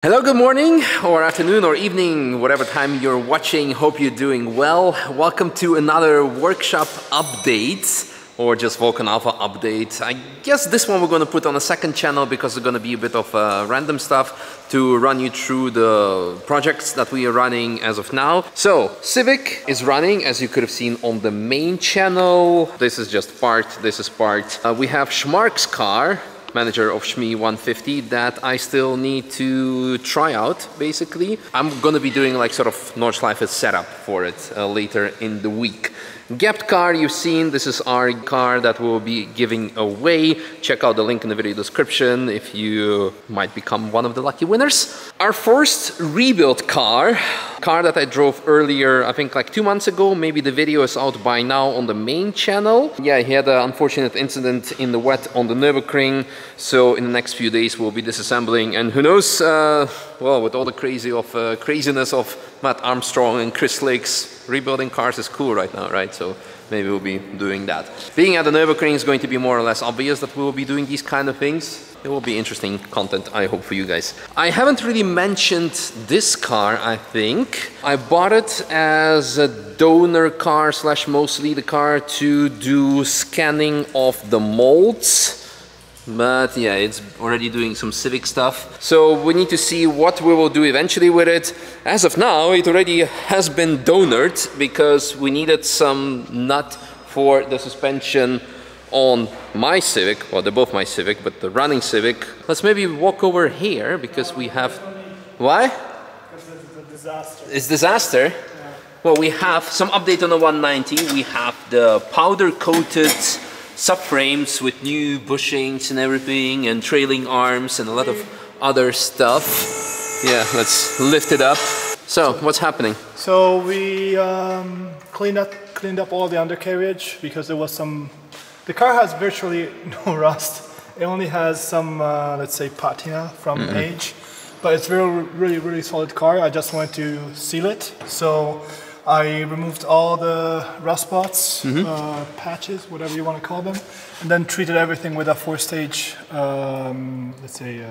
Hello, good morning, or afternoon, or evening, whatever time you're watching. Hope you're doing well. Welcome to another workshop update, or just Vulcan Alpha update. I guess this one we're going to put on a second channel because it's going to be a bit of random stuff to run you through the projects that we are running as of now. So, Civic is running, as you could have seen on the main channel. This is just part, this is part. We have Schmark's car, manager of Shmi 150, that I still need to try out, basically. I'm gonna be doing like sort of Nordschleife setup for it later in the week. Gapped car you've seen, this is our car that we'll be giving away. Check out the link in the video description if you might become one of the lucky winners. Our first rebuilt car that I drove earlier, I think like 2 months ago. Maybe the video is out by now on the main channel. Yeah, he had an unfortunate incident in the wet on the Nürburgring. So in the next few days we'll be disassembling, and who knows, well, with all the craziness of Matt Armstrong and Chris Lake's, rebuilding cars is cool right now, right? So maybe we'll be doing that. Being at the Nürburgring is going to be more or less obvious that we will be doing these kind of things. It will be interesting content, I hope, for you guys. I haven't really mentioned this car, I think. I bought it as a donor car / mostly the car to do scanning of the molds. But yeah, it's already doing some Civic stuff. So we need to see what we will do eventually with it. As of now, it already has been donored because we needed some nut for the suspension on my Civic. Well, they're both my Civic, but the running Civic. Let's maybe walk over here because we have... Why? Because it's a disaster. It's disaster? Yeah. Well, we have some update on the 190. We have the powder-coated subframes with new bushings and everything, and trailing arms and a lot of other stuff. Yeah, let's lift it up. So, what's happening? So we cleaned up all the undercarriage because there was some... The car has virtually no rust. It only has some, let's say, patina from age. But it's really solid car. I just wanted to seal it. So I removed all the rust spots, patches, whatever you want to call them, and then treated everything with a 4-stage, let's say,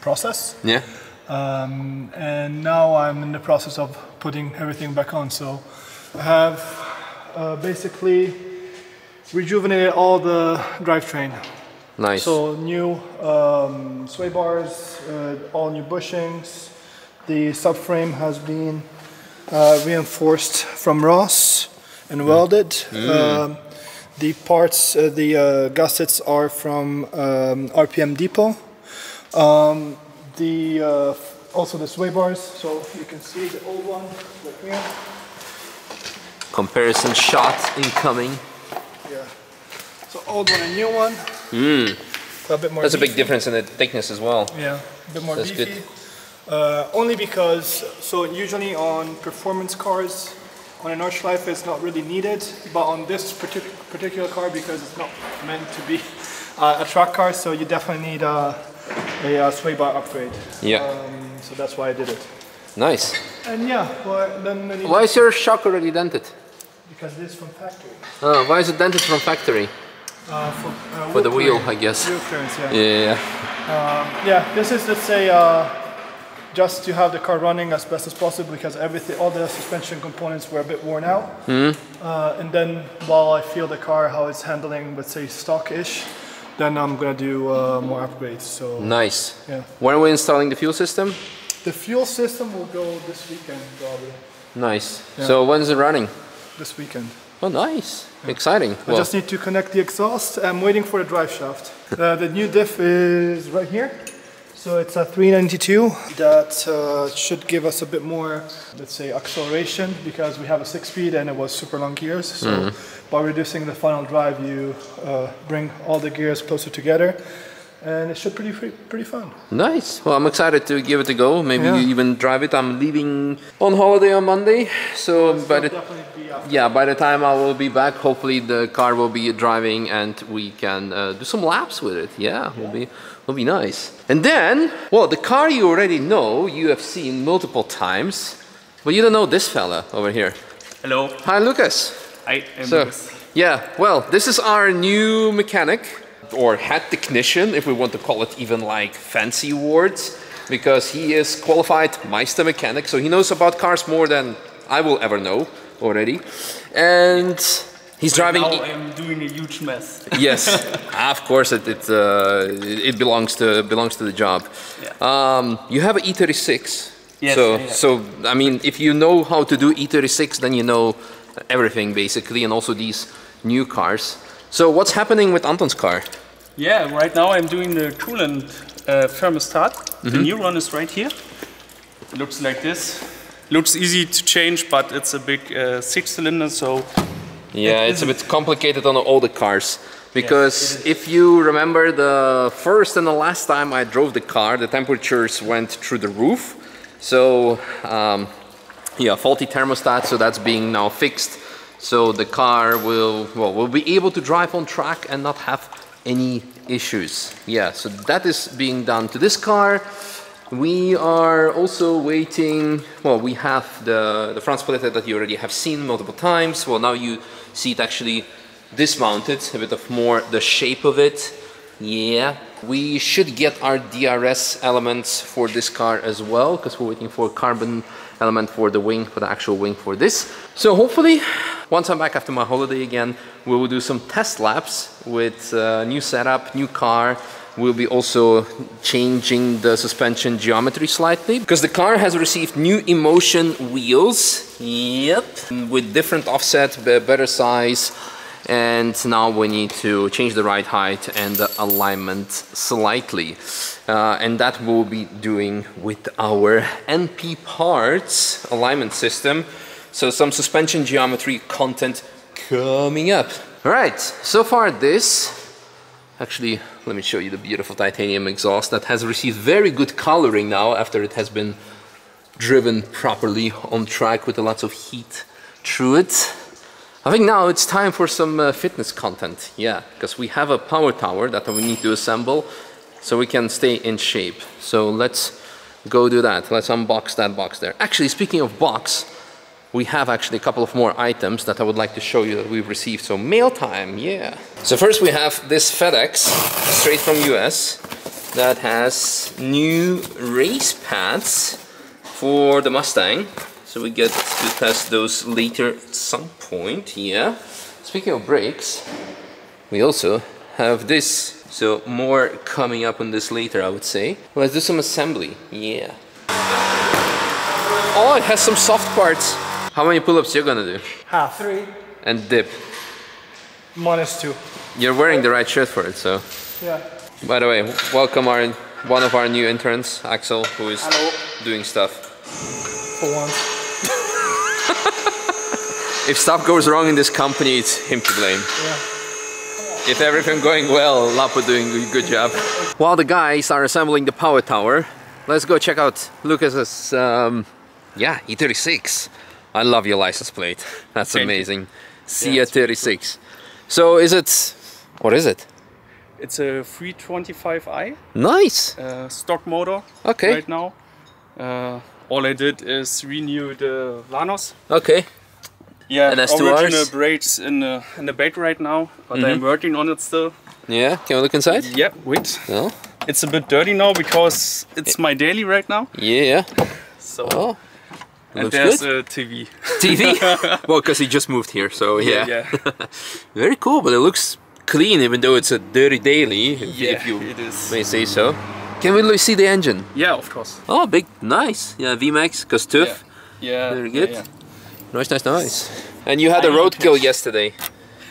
process. Yeah. And now I'm in the process of putting everything back on. So I have basically rejuvenated all the drivetrain. Nice. So new sway bars, all new bushings. The subframe has been reinforced from Ross and welded. The parts, the gussets are from RPM Depot. Also the sway bars, so you can see the old one right here. Comparison shot incoming. Yeah. So old one and new one. A bit more. That's beefy. a big difference in the thickness as well. Yeah, a bit more That's beefy. good. Only because, so usually on performance cars, on a Nordschleife it's not really needed, but on this particular car, because it's not meant to be a track car, so you definitely need a sway bar upgrade. Yeah. So that's why I did it. Nice. And yeah, well, then I need... Why is your shock already dented? Because it is from factory. Why is it dented from factory? For the wheel, I guess. Wheel clearance, yeah. Yeah. Yeah, this is, let's say, just to have the car running as best as possible, because all the suspension components were a bit worn out. And then while I feel the car, how it's handling, let's say, stock-ish, then I'm gonna do more upgrades. So Nice. yeah. When are we installing the fuel system? The fuel system will go this weekend, probably. Nice. Yeah. So when's it running? This weekend. Oh, nice. Yeah. Exciting. I just need to connect the exhaust. I'm waiting for the drive shaft. The new diff is right here. So it's a 392 that should give us a bit more, let's say, acceleration, because we have a 6-speed and it was super long gears. So by reducing the final drive, you bring all the gears closer together, and it should be pretty fun. Nice. Well, I'm excited to give it a go. Maybe you even drive it. I'm leaving on holiday on Monday, so by the time I will be back, hopefully the car will be driving and we can do some laps with it. Yeah, will be nice. And then, well, the car you already know, you have seen multiple times, but you don't know this fella over here. Hello. Hi, Lucas. I am Lucas. Yeah, well, this is our new mechanic, or head technician, if we want to call it even like fancy words. because he is qualified Meister mechanic, so he knows about cars more than I will ever know already. And he's driving. Now I'm doing a huge mess. Yes, of course it belongs to the job. Yeah. You have an E36. Yes, so I mean, if you know how to do E36, then you know everything basically, and also these new cars. So what's happening with Anton's car? Yeah, right now I'm doing the coolant thermostat. The new one is right here. It looks like this. Looks easy to change, but it's a big 6-cylinder, so... Yeah, it's a bit complicated on all the cars. Because if you remember the first and the last time I drove the car, the temperatures went through the roof. So, yeah, faulty thermostat, so that's being now fixed. So the car will be able to drive on track and not have any issues. Yeah, so that is being done to this car. We are also waiting, well, we have the front splitter that you already have seen multiple times. Well, now you see it actually dismounted, a bit of more the shape of it. Yeah, we should get our DRS elements for this car as well, because we're waiting for a carbon element for the wing, for the actual wing for this. So hopefully, once I'm back after my holiday again, we will do some test laps with new setup, new car. We'll be also changing the suspension geometry slightly, because the car has received new Emotion wheels. Yep, with different offset, better size. And now we need to change the ride height and the alignment slightly. And that we'll be doing with our NP parts alignment system. So some suspension geometry content coming up. All right, so far this, actually, let me show you the beautiful titanium exhaust that has received very good coloring now after it has been driven properly on track with lots of heat through it. I think now it's time for some fitness content, yeah, because we have a power tower that we need to assemble so we can stay in shape. So let's go do that. Let's unbox that box there. Actually, speaking of box, we have actually a couple of more items that I would like to show you that we've received. So mail time, yeah. So first we have this FedEx straight from US that has new race pads for the Mustang. So we get to test those later at some point, yeah. Speaking of brakes, we also have this. So more coming up on this later, I would say. Let's do some assembly, yeah. Oh, it has some soft parts. How many pull-ups you're gonna do? Half. 3. And dip. -2. You're wearing the right shirt for it, so. Yeah. By the way, welcome one of our new interns, Axel, who is doing stuff. For once. If stuff goes wrong in this company, it's him to blame. Yeah. If everything going well, Lapo doing a good job. While the guys are assembling the power tower, let's go check out Lucas's, yeah, E36. I love your license plate. That's Thank amazing. you. Sia 36. So is it, what is it? It's a 325i. Nice. Stock motor. Okay. Right now. All I did is renew the Vanos. Okay. Yeah, And S2Rs? original brakes in the back right now, but I'm working on it still. Yeah, can we look inside? Yeah, wait. No? It's a bit dirty now because it's my daily right now. Yeah. So. Oh. And Looks there's good. a TV. TV? Well, because he just moved here, so yeah. Yeah. Very cool, but it looks clean even though it's a dirty daily, if you it is. may say so. Can we see the engine? Yeah, of course. Oh, big, nice. Yeah, VMAX, because TÜV. Yeah. Very good. Yeah. Nice, nice, nice. And you had a roadkill yesterday.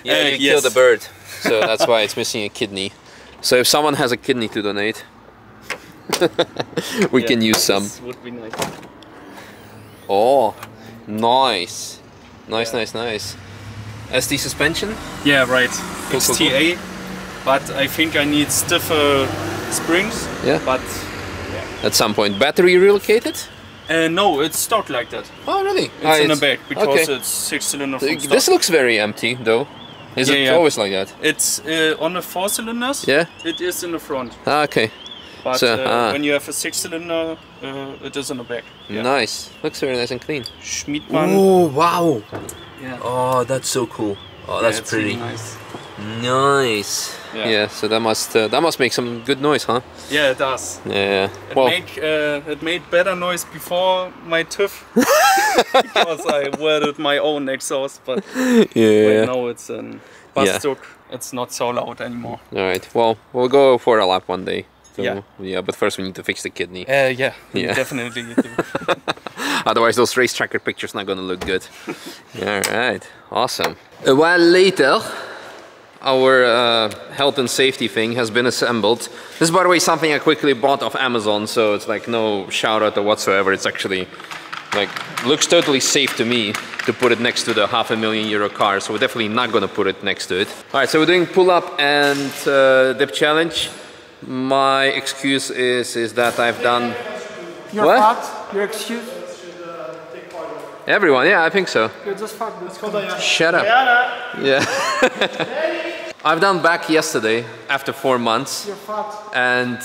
Yeah, you killed a bird, so that's why it's missing a kidney. So if someone has a kidney to donate, we can use some. This would be nice. Oh, nice. Nice, nice, nice. SD suspension? Yeah, right. Cool, It's cool, cool. TA, but I think I need stiffer springs. Yeah. But At some point. Battery relocated? no, it's stock like that. Oh, really? It's in the back because okay. it's 6-cylinder from stock. This looks very empty, though. Is it always like that? It's on the 4-cylinders. Yeah? It is in the front. Ah, okay. But So, when you have a 6-cylinder, it is in the back. Yeah. Nice. Looks very nice and clean. Schmiedmann. Oh, wow. Yeah. Oh, that's so cool. Oh, that's it's pretty. really nice. Nice. Yeah, so that must make some good noise, huh? Yeah, it does. Yeah. It made better noise before my TÜV because I welded my own exhaust, but right now it's an Bastuk. It's not so loud anymore. All right. Well, we'll go for a lap one day. So, Yeah. But first we need to fix the kidney. Yeah, definitely. Otherwise, those race tracker pictures not gonna look good. All right. Awesome. A while later, our health and safety thing has been assembled. This is, by the way, something I quickly bought off Amazon, so it's like no shout out or whatsoever. It's actually like looks totally safe to me to put it next to the €500,000 car, so we're definitely not gonna put it next to it. All right, so we're doing pull-up and dip challenge. My excuse is that I've done. Your what? fault? Your excuse? Everyone, yeah, I think so. You're just fucked. Shut up. Yeah. I've done back yesterday after 4 months. You're fucked. And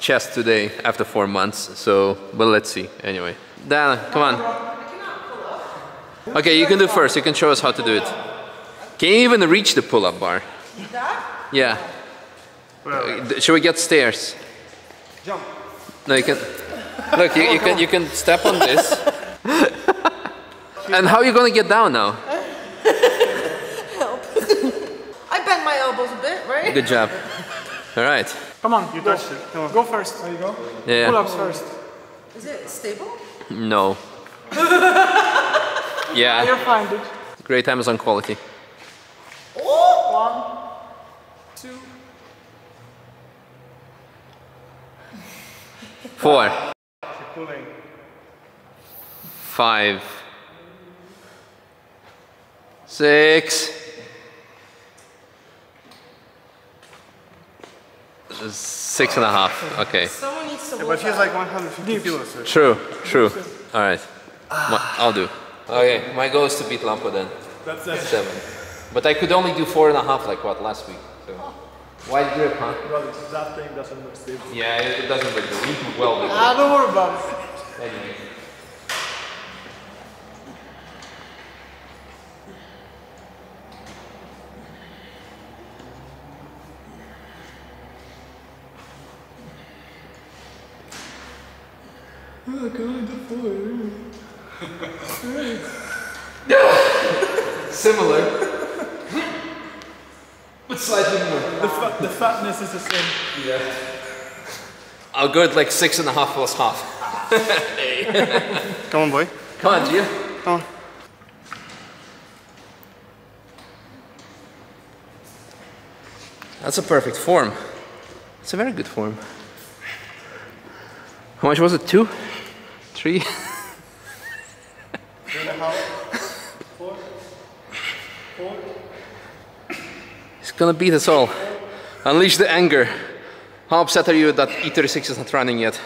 chest today after 4 months. So, but let's see. Anyway, Diana, come on. Okay, you can do first. You can show us how to do it. Can you even reach the pull-up bar? That? Yeah. Should we get stairs? Jump. No, you can. Look, you can step on this. And how are you gonna get down now? Help. I bent my elbows a bit, right? Good job. All right. Come on, you touched it. Come on. Go first. There you go. Yeah. Pull-ups first. Is it stable? No. Yeah. You're fine, dude. Great Amazon quality. Oh! 1, 2. 4. Keep pulling. 5. 6. 6.5. Okay. Someone needs to But she has like 150 kilos. So. True. All right. I'll do. Okay, my goal is to beat Lampo then. That's it. 7. But I could only do 4.5 like what last week. So. Wide grip, huh? Brother, that thing doesn't look stable. Yeah, it doesn't look good. We need to weld it. Don't worry about it. Anyway. Similar, but slightly more. The fatness is the same. Yeah. I'll go at like 6.5 plus half. Come on, boy. Come on, Gia. Come on. That's a perfect form. It's a very good form. How much was it? 2? 3? 3.5. 4. 4. He's gonna beat us all. Unleash the anger. How upset are you that E36 is not running yet?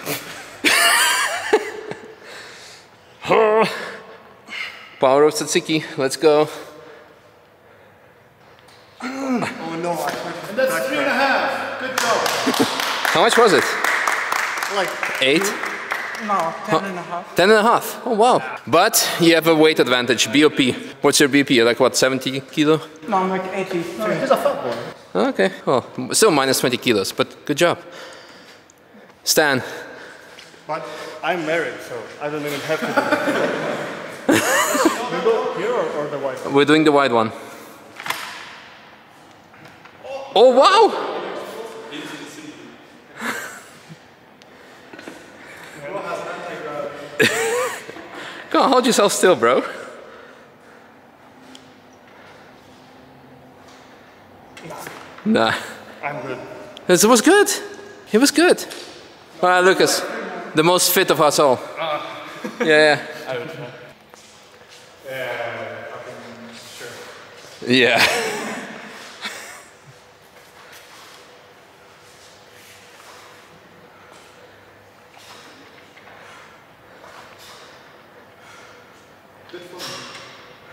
Power of Tsatsiki, let's go. Oh no, And that's 3.5. Good job. How much was it? like 8? no, 10.5. 10.5. Oh wow. But you have a weight advantage, BOP. What's your BP? Like what, 70 kilo? No, I'm like 83. He's a fat boy. Okay, well, still minus 20 kilos, but good job. Stan. But I'm married, so I don't even have to do that. We go here or the white? We're doing the wide one. Oh wow! Come on, hold yourself still, bro. Nah. I'm good. It was good. It was good. All right, Lucas, the most fit of us all. Yeah. Yeah.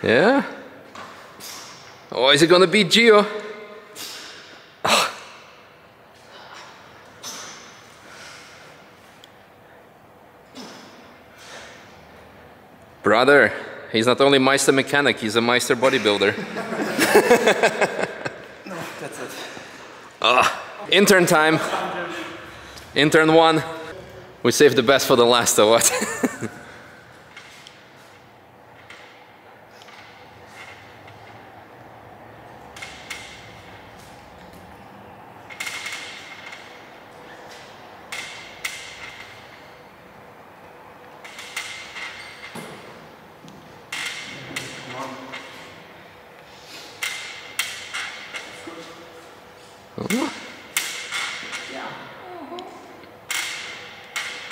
Yeah. Oh, is it gonna beat Gio? Brother, he's not only Meister mechanic, he's a Meister bodybuilder. That's it. Intern time. Intern 1. We saved the best for the last, or what?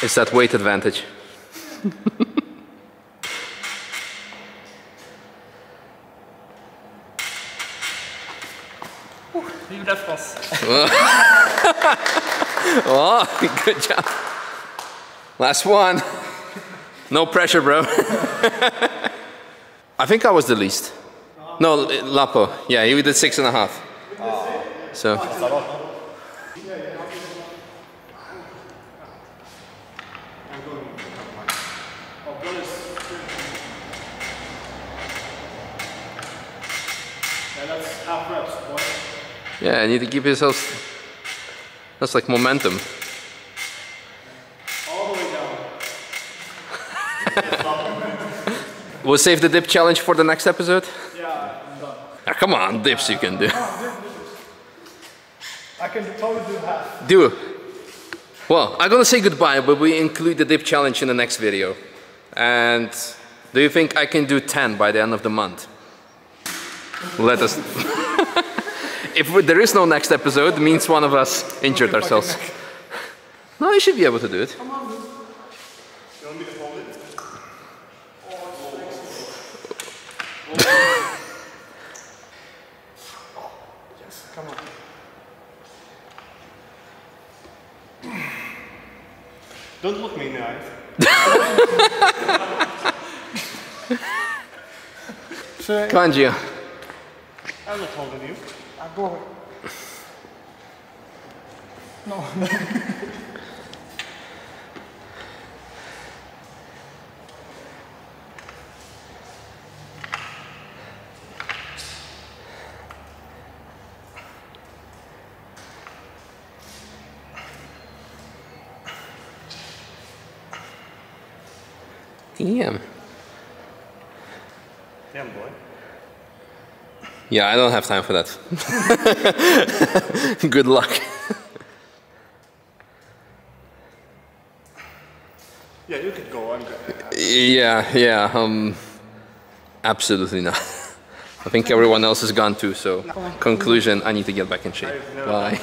It's that weight advantage. Leave that for us. Oh, good job. Last one. No pressure, bro. I think I was the least. No, Lapo. Yeah, he did 6.5. So. Yeah, I need to give yourself. That's like momentum. All the way down. We'll save the dip challenge for the next episode. Yeah, I'm done. Ah, come on, dips you can do. I can totally do half. Do. Well, I'm gonna say goodbye, but we include the dip challenge in the next video. And do you think I can do 10 by the end of the month? Let us. If there is no next episode, it means one of us injured ourselves. No, you should be able to do it. You want me to hold it? Yes, come on. Don't look me in the eyes. Come on, Gio. I'm not holding you. Go away. No. Damn. Damn, boy. Yeah, I don't have time for that. Good luck. Yeah, you could go. I'm good. Yeah, absolutely not. I think everyone else is gone too, so conclusion, I need to get back in shape. Bye.